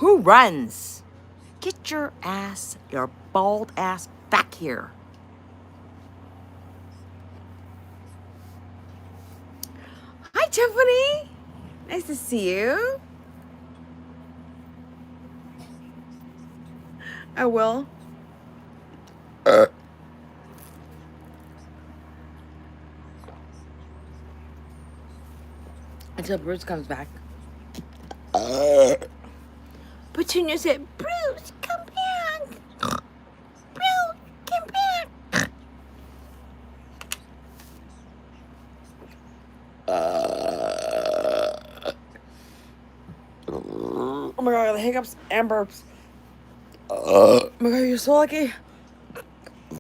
Who runs? Get your ass, your bald ass, back here. Hi, Tiffany. Nice to see you. I will. Until Bruce comes back. Petunia said, Bruce, come back. Bruce, come back. Oh my god, the hiccups and burps. Oh my god, you're so lucky.